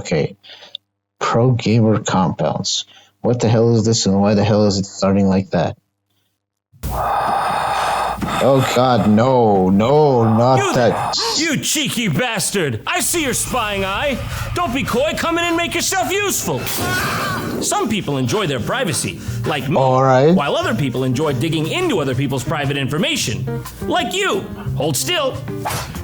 Okay. Pro gamer compounds. What the hell is this and why the hell is it starting like that? Oh God, no, not that. You cheeky bastard! I see your spying eye. Don't be coy, come in and make yourself useful. Some people enjoy their privacy, like me, All right. while other people enjoy digging into other people's private information, like you. Hold still.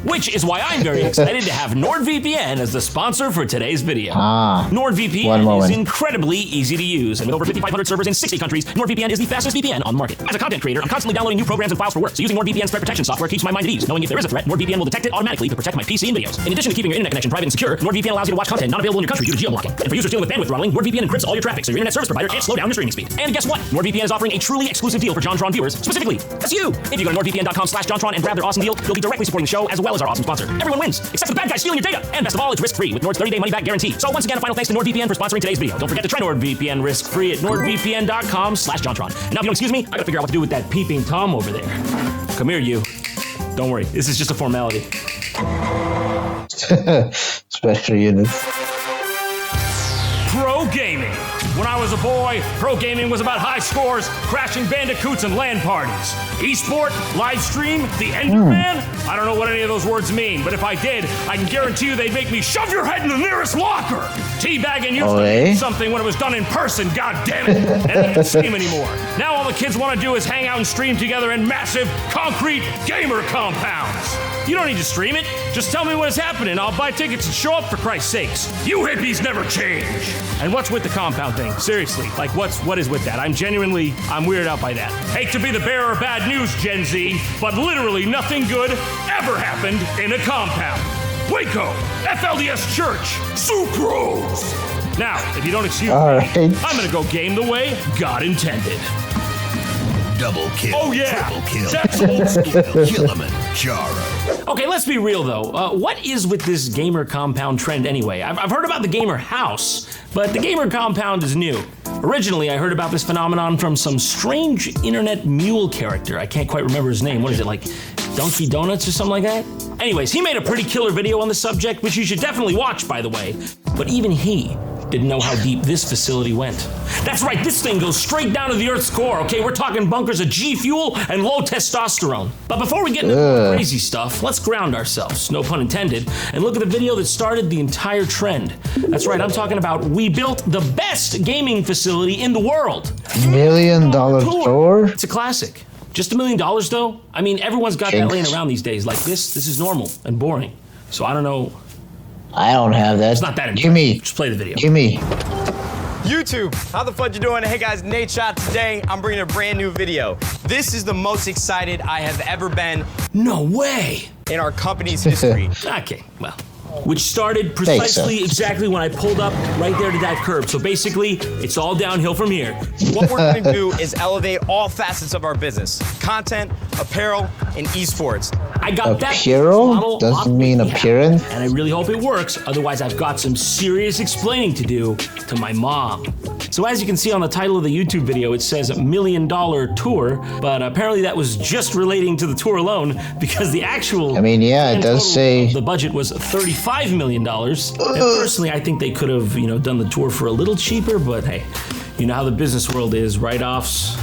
Which is why I'm very excited to have NordVPN as the sponsor for today's video. NordVPN is incredibly easy to use, and with over 5,500 servers in 60 countries, NordVPN is the fastest VPN on the market. As a content creator, I'm constantly downloading new programs and files for work, so using NordVPN's threat protection software keeps my mind at ease. Knowing if there is a threat, NordVPN will detect it automatically to protect my PC and videos. In addition to keeping your internet connection private and secure, NordVPN allows you to watch content not available in your country due to geo-blocking. And for users dealing with bandwidth throttling, NordVPN encrypts all your traffic, so your internet service provider can't slow down your streaming speed. And guess what? NordVPN is offering a truly exclusive deal for Jontron viewers, specifically, that's you! If you go to nordvpn.com/Jontron and grab their awesome deal, you'll be directly supporting the show as well as our awesome sponsor. Everyone wins, except for the bad guys stealing your data. And best of all, it's risk-free with Nord's 30-day money-back guarantee. So once again, a final thanks to NordVPN for sponsoring today's video. Don't forget to try NordVPN risk-free at nordvpn.com/Jontron. And now, if you'll excuse me, I gotta figure out what to do with that peeping Tom over there. Come here, you. Don't worry, this is just a formality. Special units. Pro gaming. When I was a boy, pro gaming was about high scores, crashing bandicoots, and LAN parties. Esport, live stream, the Enderman? I don't know what any of those words mean, but if I did, I can guarantee you they'd make me shove your head in the nearest locker. Teabagging used to mean something when it was done in person, goddammit. And it doesn't seem anymore. Now all the kids want to do is hang out and stream together in massive, concrete gamer compounds. You don't need to stream it. Just tell me when it's happening. I'll buy tickets and show up, for Christ's sakes. You hippies never change. And what's with the compound thing? Seriously, like what is with that? I'm weirded out by that. Hate to be the bearer of bad news, Gen Z, but literally nothing good ever happened in a compound. Waco, FLDS Church, Sucrose. Now, if you don't excuse me, I'm gonna go game the way God intended. Double kill. Oh yeah, triple kill. That's old school. Kilimanjaro. Okay, let's be real though. What is with this gamer compound trend anyway? I've heard about the gamer house, but the gamer compound is new. Originally, I heard about this phenomenon from some strange internet mule character. I can't quite remember his name. What is it, like Donkey Donuts or something like that? Anyways, he made a pretty killer video on the subject, which you should definitely watch, by the way. But even he didn't know how deep this facility went. That's right, this thing goes straight down to the Earth's core, okay? We're talking bunkers of G fuel and low testosterone. But before we get into the crazy stuff, let's ground ourselves, no pun intended, and look at the video that started the entire trend. That's right, I'm talking about we built the best gaming facility in the world. $1 million store? It's a classic. Just $1 million though? I mean, everyone's got that laying around these days. Like this is normal and boring. So I don't know. I don't have that. It's not that important. Give me. Just play the video. Give me. YouTube, how the fudge you doing? Hey guys, Nate Shot. Today, I'm bringing a brand new video. This is the most excited I have ever been. No way. In our company's history. Okay, well. Which started precisely exactly when I pulled up right there to that curb. So basically, it's all downhill from here. What we're going to do is elevate all facets of our business. Content, apparel, and esports. I got that. Apparel? Doesn't mean appearance. And I really hope it works. Otherwise, I've got some serious explaining to do to my mom. So as you can see on the title of the YouTube video, it says $1 million tour, but apparently that was just relating to the tour alone because the actual it does say the budget was $35 million. And personally, I think they could have, done the tour for a little cheaper, but hey, you know how the business world is, write-offs.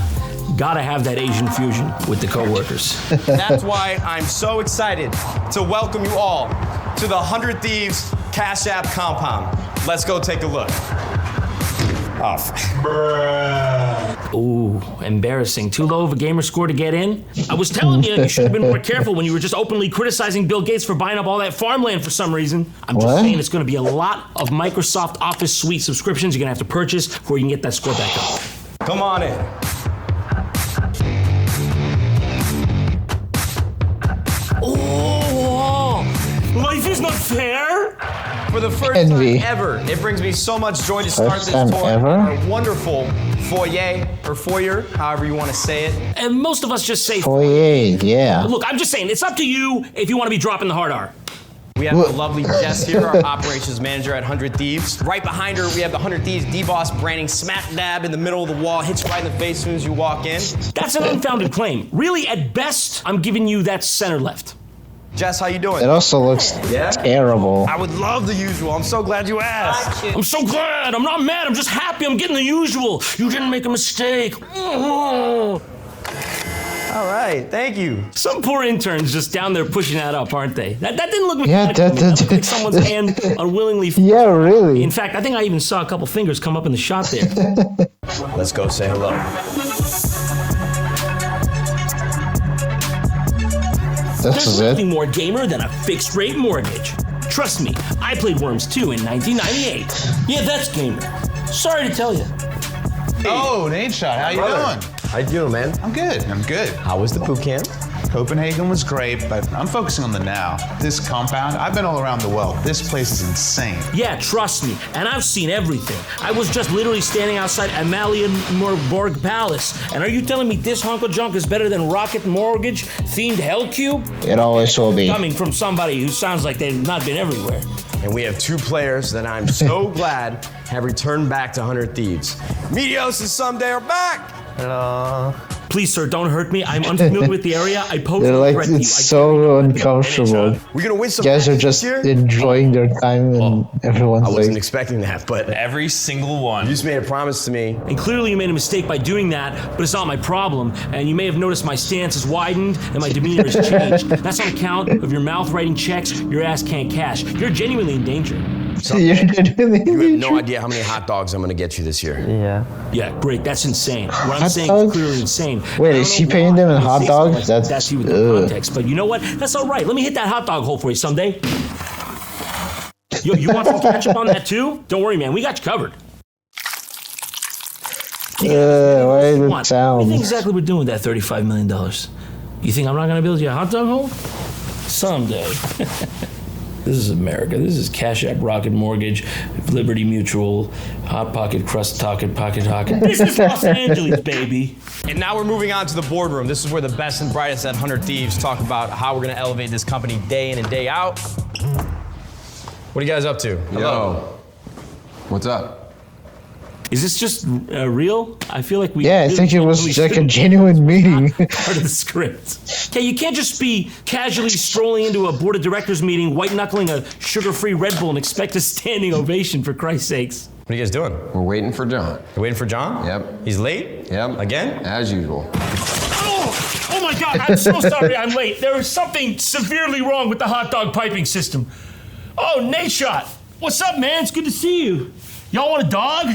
Gotta have that Asian fusion with the coworkers. That's why I'm so excited to welcome you all to the 100 Thieves Cash App compound. Let's go take a look. Off. Ooh, embarrassing. Too low of a gamer score to get in? I was telling you should have been more careful when you were just openly criticizing Bill Gates for buying up all that farmland for some reason. I'm just saying it's gonna be a lot of Microsoft Office Suite subscriptions you're gonna have to purchase before you can get that score back up. Come on in. Oh, life is not fair. For the first time ever, it brings me so much joy to start this tour. Our wonderful foyer, or foyer, however you want to say it. And most of us just say foyer, yeah. Look, I'm just saying, it's up to you if you want to be dropping the hard R. We have the lovely Jess here, our operations manager at 100 Thieves. Right behind her, we have the 100 Thieves D-Boss branding smack dab in the middle of the wall, hits you right in the face as soon as you walk in. That's an unfounded claim. Really, at best, I'm giving you that center left. Jess, how you doing? It also looks terrible. I would love the usual. I'm so glad you asked. I'm so glad. I'm not mad. I'm just happy I'm getting the usual. You didn't make a mistake. All right, thank you. Some poor interns just down there pushing that up, aren't they? That didn't look Yeah, mechanical. that That looked like someone's hand unwillingly. Yeah, really. In fact, I think I even saw a couple fingers come up in the shot there. Let's go say hello. This is There's it. nothing more gamer than a fixed rate mortgage. Trust me, I played Worms 2 in 1998. Yeah, that's gamer. Sorry to tell you. Oh, Nate Shot, how you doing? How you doing, man? I'm good. How was the boot camp? Copenhagen was great, but I'm focusing on the now. This compound, I've been all around the world. This place is insane. Yeah, trust me, and I've seen everything. I was just literally standing outside Amalienborg Palace, and are you telling me this hunk of junk is better than Rocket Mortgage themed Hell Cube? It always will be. Coming from somebody who sounds like they've not been everywhere. And we have two players that I'm so glad have returned back to 100 Thieves. Meteos and Someday are back. Hello. Please, sir, don't hurt me. I'm unfamiliar with the area. I pose They're no like, threat to you. it's so uncomfortable. We're gonna win some You guys are matches just here. enjoying their time and everyone's I wasn't like, expecting that, but Every single one. you just made a promise to me. And clearly you made a mistake by doing that, but it's not my problem. And you may have noticed my stance has widened and my demeanor has changed. That's on account of your mouth writing checks your ass can't cash. You're genuinely in danger. you're genuinely You have no idea how many hot dogs I'm gonna get you this year. Yeah, great. That's insane. What I'm Hot saying dogs? is clearly insane. Wait, I don't is she know paying why them in you hot say something dogs? like That's- you with the ugh. context. But you know what? That's all right. Let me hit that hot dog hole for you someday. Yo, you want some ketchup on that too? Don't worry, man. We got you covered. why What is do it you think sound? exactly we're doing with that $35 million? You think I'm not gonna build you a hot dog hole? Someday. This is America. This is Cash App, Rocket Mortgage, Liberty Mutual, Hot Pocket, Crust Pocket, Pocket Hocket. This is Los Angeles, baby. And now we're moving on to the boardroom. This is where the best and brightest at 100 Thieves talk about how we're gonna elevate this company day in and day out. What are you guys up to? Yo, what's up? Is this just real? I feel like we. Yeah, I think it was like a genuine meeting. Part of the script. Okay, you can't just be casually strolling into a board of directors meeting, white knuckling a sugar-free Red Bull, and expect a standing ovation. For Christ's sakes. What are you guys doing? We're waiting for John. You waiting for John? Yep. He's late? Yep. Again? As usual. Oh my God! I'm so sorry. I'm late. There is something severely wrong with the hot dog piping system. Oh, Nate Shot. What's up, man? It's good to see you. Y'all want a dog?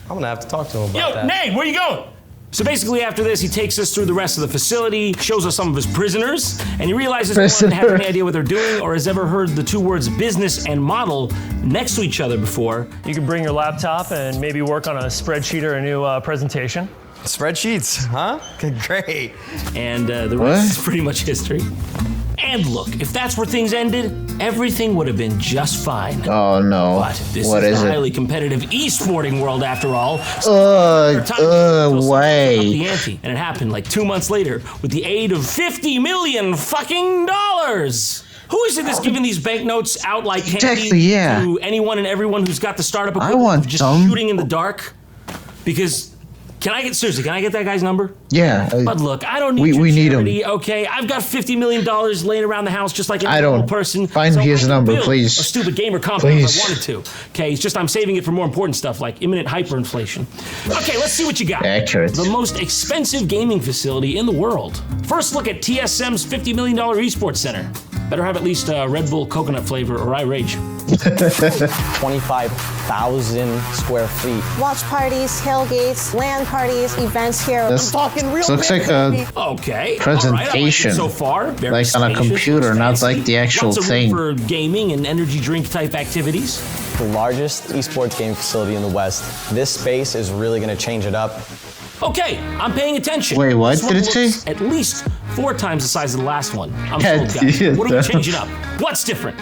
I'm gonna have to talk to him about Yo, that. Nate, where you going? So basically after this, he takes us through the rest of the facility, shows us some of his prisoners, and he realizes no one has any Prisoner. idea what they're doing or has ever heard the two words business and model next to each other before. You could bring your laptop and maybe work on a spreadsheet or a new presentation. Spreadsheets, huh? Great. And the rest What? is pretty much history. And look, if that's where things ended, everything would have been just fine. Oh no. But this What is is the it? highly competitive e-sporting world after all. So time to up the way. ante. And it happened like 2 months later with the aid of 50 million fucking dollars. Who is it that's giving these banknotes out like candy Exactly, yeah. to anyone and everyone who's got the startup I equipment want of just some. shooting in the dark? Because can I get that guy's number? Yeah. But look, I don't need We- your we need him. charity, okay? I've got $50 million laying around the house just like any I don't. normal person. Find so his I can number, build please. A stupid gamer compound if Please. I wanted to. Okay, it's just I'm saving it for more important stuff like imminent hyperinflation. Okay, let's see what you got. Accurate. The most expensive gaming facility in the world. First look at TSM's $50 million esports center. Better have at least Red Bull coconut flavor or I rage. 25,000 square feet. Watch parties, tailgates, LAN parties, events here. This Talking real looks like a Okay. Presentation. All right, I like it so far. Very Like on a spacious, computer, looks not fancy. like the actual Lots of room thing. for gaming and energy drink type activities. The largest esports game facility in the West. This space is really going to change it up. Okay, I'm paying attention. Wait, what This one did it say? looks at least 4 times the size of the last one. I'm Yeah, sold, guys. yeah, What are we that- changing up? What's different?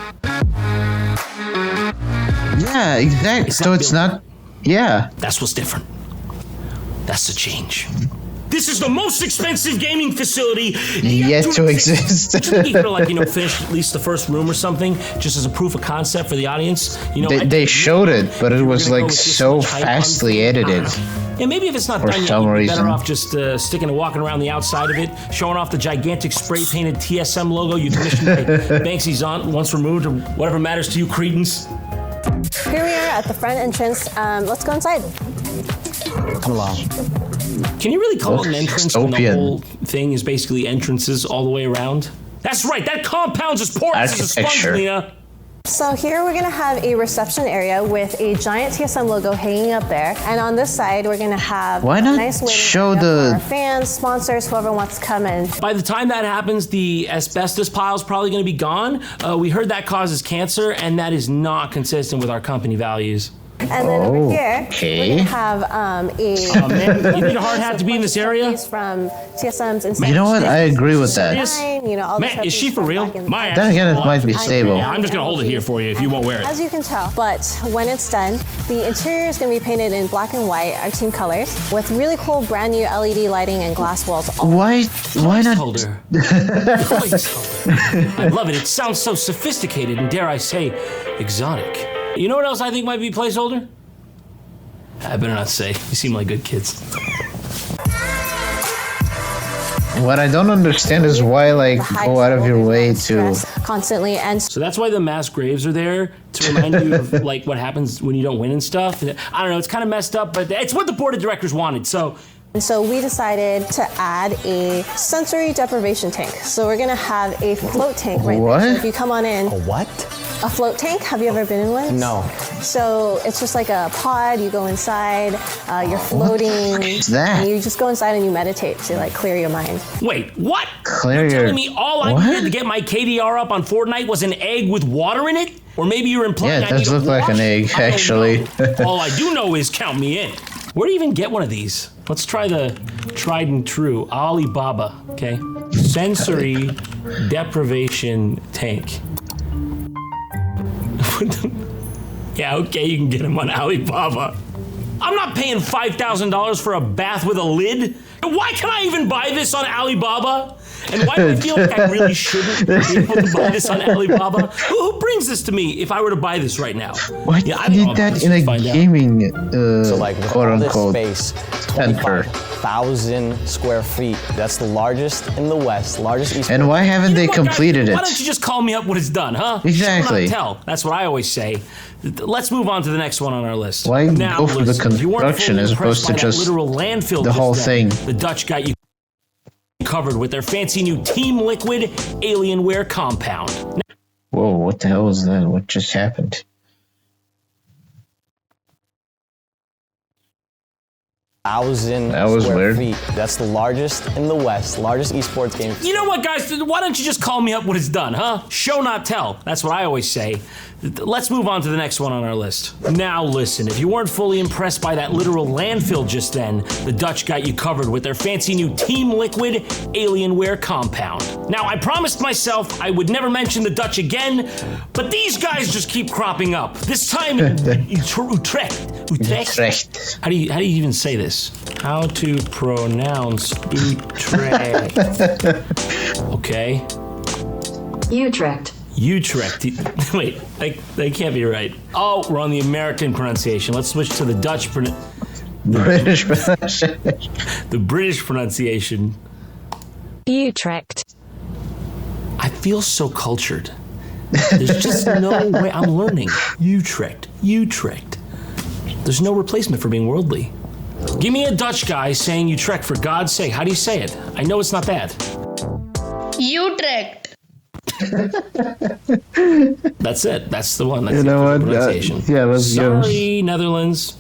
Yeah, exactly. It's So not it's built. not. Yeah. That's what's different. That's the change. This is the most expensive gaming facility Yet to exist. You could like, finish at least the first room or something, just as a proof of concept for the audience. They showed it, but it was like so fastly edited. Yeah, maybe if it's not done yet, you'd be better off just sticking and walking around the outside of it, showing off the gigantic spray-painted TSM logo you commissioned by Banksy's aunt once removed, or whatever matters to you, cretins. Here we are at the front entrance. Let's go inside. Come along. Can you really call it an entrance when the dystopian. whole thing is basically entrances all the way around? That's right, that compound's as porous as a sponge, Architecture. Lena. So here we're gonna have a reception area with a giant TSM logo hanging up there. And on this side, we're gonna have Why a not nice waiting show area the- for our fans, sponsors, whoever wants to come in. By the time that happens, the asbestos pile's probably gonna be gone. We heard that causes cancer, and that is not consistent with our company values. And then over here, okay. we're gonna have Oh man, you need a hard hat to be in this area? from TSM's inside. You know what? I agree with that. All the Man, is she trophies for from real? back in the My day. Then again, it might be I stable. Yeah, I'm just gonna hold it here for you if you won't wear it. As you can tell. But when it's done, the interior is going to be painted in black and white, our team colors, with really cool brand new LED lighting and glass walls. Why not? Placeholder. Placeholder. I love it. It sounds so sophisticated and, dare I say, exotic. You know what else I think might be placeholder? I better not say. You seem like good kids. What I don't understand is why, like, go out of your way to. Stress constantly, and So that's why the mass graves are there, to remind you of like what happens when you don't win and stuff. I don't know, it's kind of messed up, but it's what the board of directors wanted. So we decided to add a sensory deprivation tank. So we're gonna have a float tank right What? there. So if you come on in, What? a float tank. Have you ever been in one? No. So it's just like a pod. You go inside. You're floating. is that? And you just go inside and you meditate to like clear your mind. wait, what? Clear You're your- telling me all I what? needed to get my KDR up on Fortnite was an egg with water in it? Or maybe you're implying Yeah, it I need does a look like wash? an egg, I don't actually. know. All I do know is count me in. Where do you even get one of these? Let's try the tried and true Alibaba, okay? Sensory deprivation tank. Yeah, okay, you can get them on Alibaba. I'm not paying $5,000 for a bath with a lid. Why can I even buy this on Alibaba? And why do I feel like I really shouldn't be able to buy this on Alibaba? Who brings this to me if I were to buy this right now? Why Yeah, I did don't you know. need that Let's in a find out. gaming, So like with quote all this unquote, space, center? 25,000 square feet. That's the largest in the West, largest esports. And why haven't You know they what, guys? completed Why don't it? you just call me up when it's done, huh? Exactly. Show not tell. That's what I always say. Let's move on to the next one on our list. Why now, go for the listen, if you weren't construction fully as impressed opposed to by that just literal landfill the just whole then, thing? The Dutch got you covered with their fancy new Team Liquid Alienware compound. Whoa, what the hell was that? What just happened? That was square weird. feet. That's the largest in the West, largest esports game. You know what, guys? Why don't you just call me up when it's done, huh? Show not tell. That's what I always say. Let's move on to the next one on our list. Now listen, if you weren't fully impressed by that literal landfill just then, the Dutch got you covered with their fancy new Team Liquid Alienware compound. Now, I promised myself I would never mention the Dutch again, but these guys just keep cropping up. This time in Utrecht. Utrecht. How do you even say this? How to pronounce Utrecht? Okay. Utrecht. Utrecht. Wait, that can't be right. Oh, we're on the American pronunciation. Let's switch to the Dutch British pronunciation. the British pronunciation. Utrecht. I feel so cultured. There's just no way I'm learning. Utrecht. Utrecht. There's no replacement for being worldly. Give me a Dutch guy saying Utrecht for God's sake. How do you say it? I know it's not that. Utrecht. That's it. That's the one. That's You the know what? pronunciation. Yeah, let's go. Sorry, Netherlands.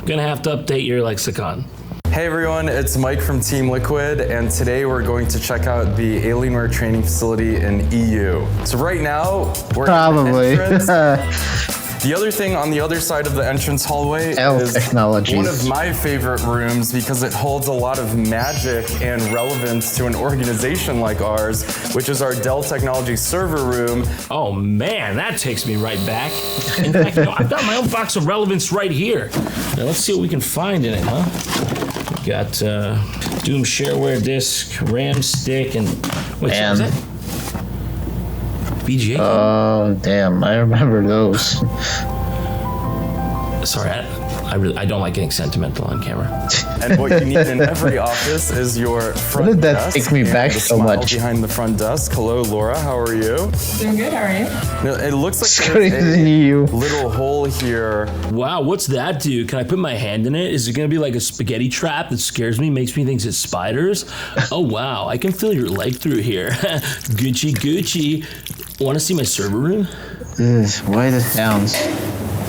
Gonna have to update your lexicon. Hey everyone, it's Mike from Team Liquid, and today we're going to check out the Alienware training facility in EU. So right now, we're Probably. in the entrance. The other thing on the other side of the entrance hallway is Technologies. one of my favorite rooms because it holds a lot of magic and relevance to an organization like ours, which is our Dell Technologies server room. Oh man, that takes me right back. In fact, I've got my own box of relevance right here. Now let's see what we can find in it, huh? Got Doom shareware disc, RAM stick, and wait, so was that VGA? Oh, damn! I remember those. Sorry, I don't like getting sentimental on camera. And what you need in every office is your front Why did that desk. take me and back the so smile much? Behind the front desk. Hello, Laura. How are you? Doing good. How are you? No, it looks like Screaming there's at you. little hole here. Wow, what's that do? Can I put my hand in it? Is it gonna be like a spaghetti trap that scares me, makes me think it's spiders? Oh wow, I can feel your leg through here. Gucci, Gucci. Want to see my server room? Why the sounds?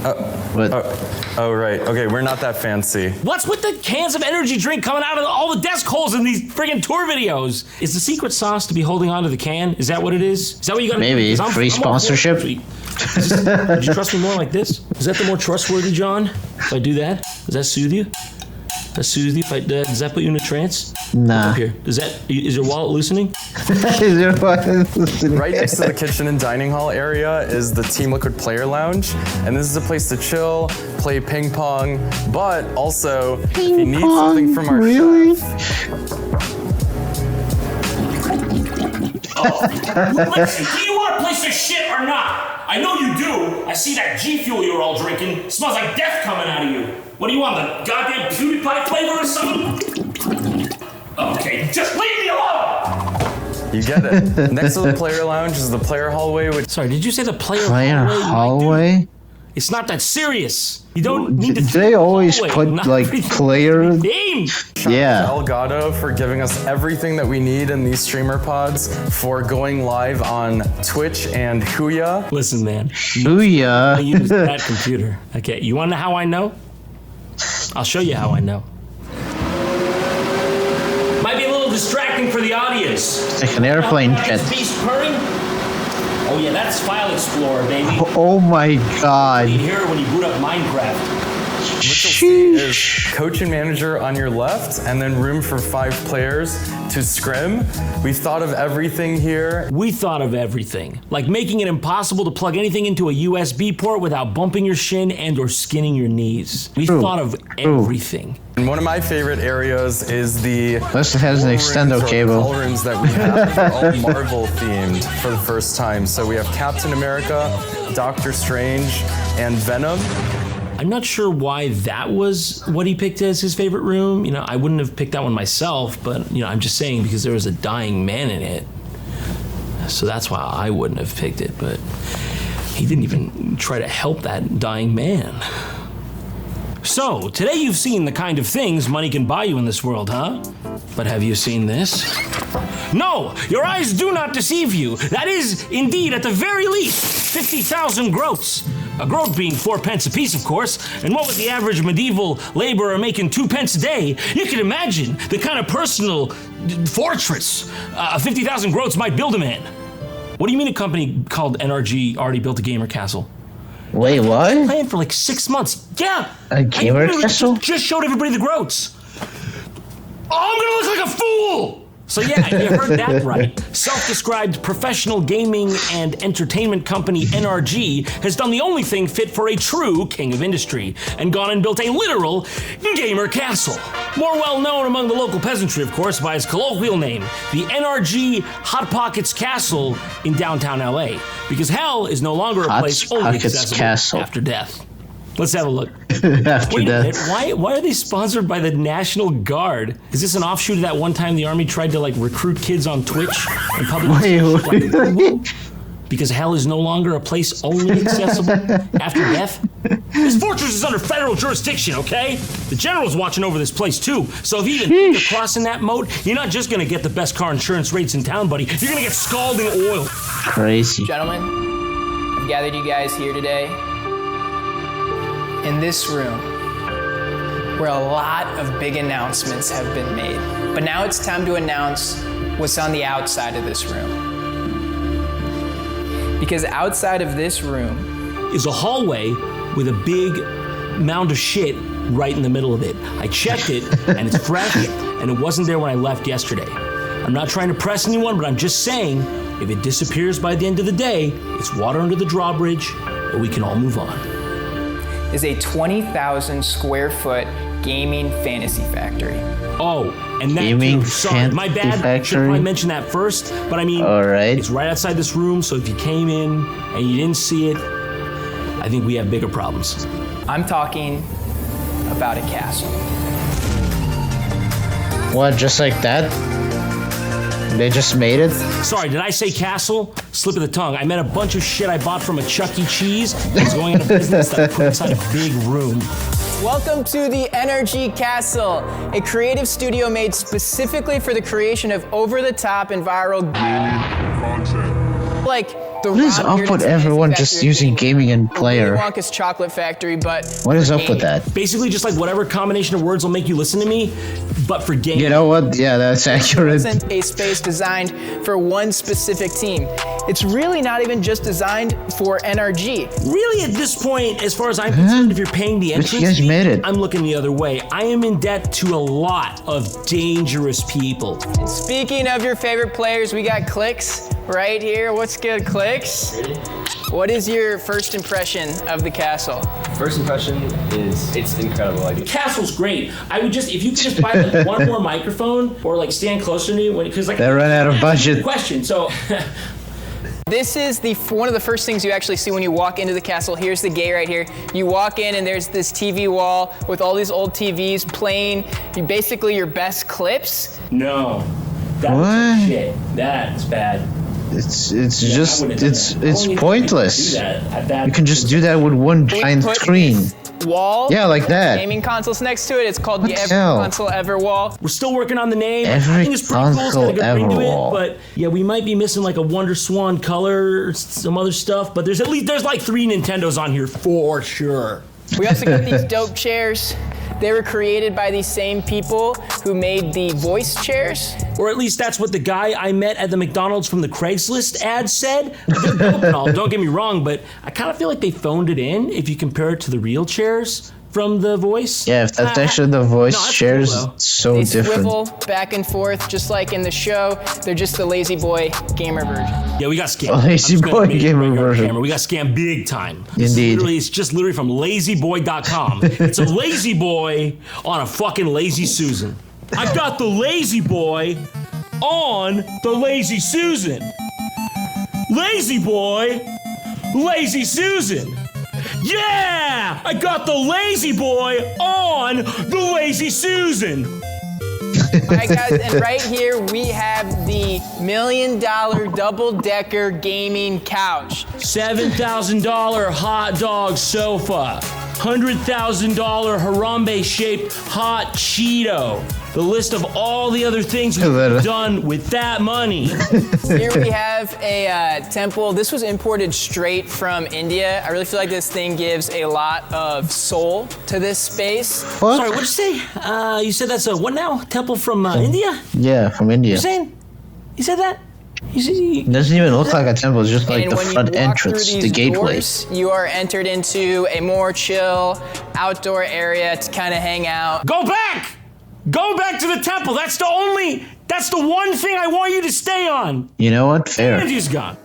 Oh, right. Okay, we're not that fancy. What's with the cans of energy drink coming out of all the desk holes in these friggin' tour videos? Is the secret sauce to be holding onto the can? Is that what it is? Is that what you got? Maybe free sponsorship. Would you trust me more like this? Is that the more trustworthy, John? If I do that, does that soothe you? Does that put you in a trance? Nah. Up here. Is your wallet loosening? Is your wallet loosening? Right next to the kitchen and dining hall area is the Team Liquid Player Lounge, and this is a place to chill, play ping pong, but also if you need something from our chef. Listen, do you want a place to shit or not? I know you do. I see that G Fuel you're all drinking. It smells like death coming out of you. What do you want, the goddamn PewDiePie flavor or something? Okay, just leave me alone! You get it. Next to the player lounge is the player hallway, which... Sorry, did you say the player hallway? It's not that serious. You don't need to... They always put, like, player... Name! Yeah. Elgato for giving us everything that we need in these streamer pods for going live on Twitch and Huya. Listen, man. Huya? I use that computer. Okay, you want to know how I know? I'll show you how I know. Might be a little distracting for the audience. It's like an airplane jet. Beast purring? Oh yeah, that's File Explorer, baby. Oh my god. You hear it when you boot up Minecraft. What you'll see is coach and manager on your left, and then room for 5 players to scrim. We've thought of everything here. We thought of everything, like making it impossible to plug anything into a USB port without bumping your shin and or skinning your knees. We thought of everything. And one of my favorite areas is the Plus it has an extendo cable. Call rooms that we have. They're all Marvel themed for the first time. So we have Captain America, Doctor Strange, and Venom. I'm not sure why that was what he picked as his favorite room. You know, I wouldn't have picked that one myself, but you know, I'm just saying because there was a dying man in it. So that's why I wouldn't have picked it, but he didn't even try to help that dying man. So, today you've seen the kind of things money can buy you in this world, huh? But have you seen this? No, your eyes do not deceive you. That is, indeed, at the very least, 50,000 groats. A groat being 4 pence apiece, of course, and what with the average medieval laborer making 2 pence a day, you can imagine the kind of personal fortress 50,000 groats might build a man. What do you mean a company called NRG already built a gamer castle? Wait, what? Playing for like 6 months. Yeah. A gamer castle? Just showed everybody the groats. Oh, I'm gonna look like a fool! So yeah, you heard that right. Self-described professional gaming and entertainment company NRG has done the only thing fit for a true king of industry and gone and built a literal gamer castle. More well known among the local peasantry, of course, by its colloquial name, the NRG Hot Pockets Castle in downtown LA. Because hell is no longer a place only accessible after death. Let's have a look. Wait a minute, why are they sponsored by the National Guard? Is this an offshoot of that one time the Army tried to like recruit kids on Twitch and public? Because hell is no longer a place only accessible after death? This fortress is under federal jurisdiction, okay? The general's watching over this place too, so if you even think of crossing that moat, you're not just gonna get the best car insurance rates in town, buddy. You're gonna get scalding oil. Crazy. Gentlemen, I've gathered you guys here today in this room where a lot of big announcements have been made. But now it's time to announce what's on the outside of this room. Because outside of this room is a hallway with a big mound of shit right in the middle of it. I checked it and it's fresh and it wasn't there when I left yesterday. I'm not trying to press anyone, but I'm just saying if it disappears by the end of the day, it's water under the drawbridge and we can all move on. is a 20,000 square foot gaming fantasy factory. Oh, and that Gaming too. Sorry, my fantasy bad. Should factory? probably mention that first. But I mean, All right. it's right outside this room. So if you came in and you didn't see it, I think we have bigger problems. I'm talking about a castle. What, just like that? They just made it? Sorry, did I say castle? Slip of the tongue. I meant a bunch of shit I bought from a Chuck E. Cheese that's going into business that I put inside a big room. Welcome to the Energy Castle, a creative studio made specifically for the creation of over-the-top and viral content. Like the What is up with everyone just using gaming and player? Willy Wonka's chocolate factory, but What is up with that? Basically, just like whatever combination of words will make you listen to me, but for gaming. You know what? Yeah, that's accurate. Isn't a space designed for one specific team. It's really not even just designed for NRG. Really, at this point, as far as I'm concerned, if you're paying the But entrance you guys fee, made it. I'm looking the other way. I am in debt to a lot of dangerous people. Speaking of your favorite players, we got Clicks right here. What's good, Clicks? What is your first impression of the castle? First impression is it's incredible. The castle's great. I would just, if you could just buy like one more microphone or like stand closer to me, because like They ran out of budget. Question. So. This is one of the first things you actually see when you walk into the castle. Here's the gate right here. You walk in and there's this TV wall with all these old TVs playing basically your best clips. No. That's What? shit. That's bad. It's Yeah, just I wouldn't have done that. it's Only pointless. do that at that You can just do that with one We giant put screen. this wall. Yeah, like that. Gaming consoles next to it. It's called the What the Every hell? Console Ever wall. We're still working on the name. I Every think it's pretty cool. It's got a good ring to console it, ever but yeah, we might be missing like a Wonder Swan color, or some other stuff. But there's like 3 Nintendos on here for sure. We also got these dope chairs. They were created by these same people who made the voice chairs. Or at least that's what the guy I met at the McDonald's from the Craigslist ad said. They're dope and all, don't get me wrong, but I kind of feel like they phoned it in if you compare it to the real chairs from the voice. Yeah, if that's actually the voice that's shares, cool, though. it's so They different. swivel back and forth just like in the show. They're just the lazy boy gamer version. Yeah, we got scammed. A lazy I'm just gonna boy admit it gamer right here on version. camera. We got scammed big time. Indeed. It's just literally from lazyboy.com. It's a lazy boy on a fucking lazy Susan. I got the lazy boy on the lazy Susan. Lazy boy, lazy Susan. Yeah! I got the lazy boy on the lazy Susan. All right, guys, and right here we have the $1 million double-decker gaming couch. $7,000 hot dog sofa. $100,000 Harambe-shaped hot Cheeto. The list of all the other things we've done with that money. Here we have a temple. This was imported straight from India. I really feel like this thing gives a lot of soul to this space. What? Sorry, what'd you say? You said that's a what now? Temple from India? Yeah, from India. You're saying? You said that? It doesn't even look like a temple, it's just like And the when front you walk entrance, through the these gateway. doors, you are entered into a more chill outdoor area to kind of hang out. Go back! Go back to the temple. That's the one thing I want you to stay on. You know what? Fair. Energy's gone.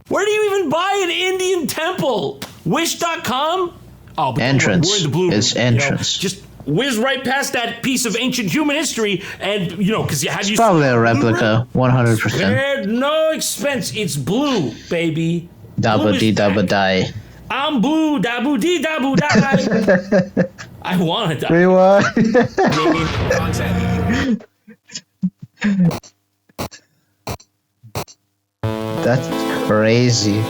Where do you even buy an Indian temple? Wish.com? Oh, but Entrance. we're in the blue room, It's entrance. Just whiz right past that piece of ancient human history, and because you have It's probably a replica, 100%. Spared no expense. It's blue, baby. Dabba dee dabba die. I'm blue, dabu dee dabu die. I want it. Rewind. That's crazy.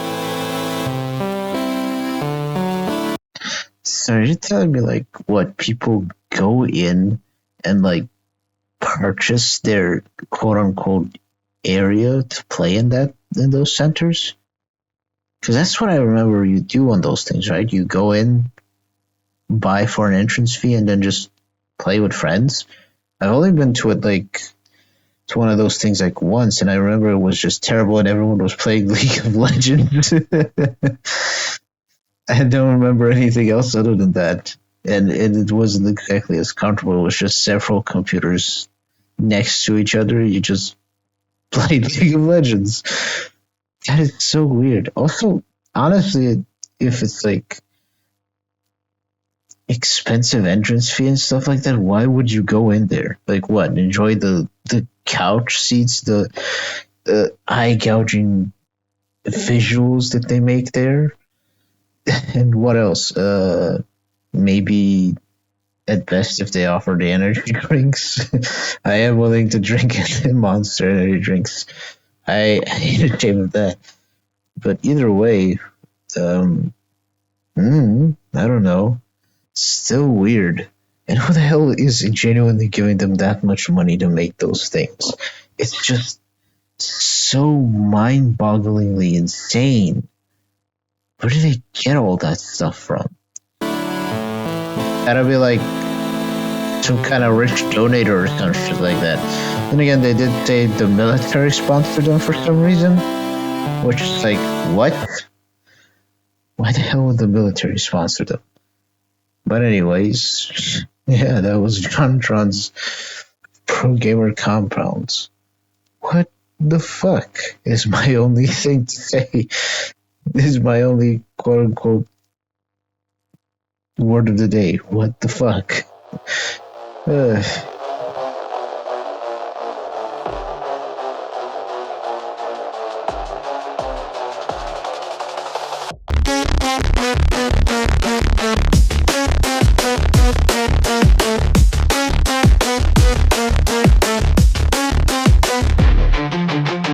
So you're telling me like what people go in and like purchase their quote unquote area to play in those centers? Because that's what I remember you do on those things, right? You go in, buy for an entrance fee, and then just play with friends. I've only been to it like to one of those things like once, and I remember it was just terrible, and everyone was playing League of Legends. I don't remember anything else other than that, and it wasn't exactly as comfortable. It was just several computers next to each other. You just played League of Legends. That is so weird. Also, honestly, if it's like expensive entrance fee and stuff like that, why would you go in there? Like what? Enjoy the couch seats, the eye gouging visuals that they make there, and what else? Maybe at best if they offer the energy drinks. I am willing to drink Monster energy drinks. I ain't ashamed of that. But either way, I don't know. Still weird. And who the hell is genuinely giving them that much money to make those things? It's just so mind-bogglingly insane. Where do they get all that stuff from? Gotta be like some kind of rich donator or some shit like that. Then again, they did say the military sponsored them for some reason, which is like, what? Why the hell would the military sponsor them? But anyways, yeah, that was Jontron's Pro Gamer Compounds. What the fuck is my only thing to say? This is my only quote-unquote word of the day. What the fuck?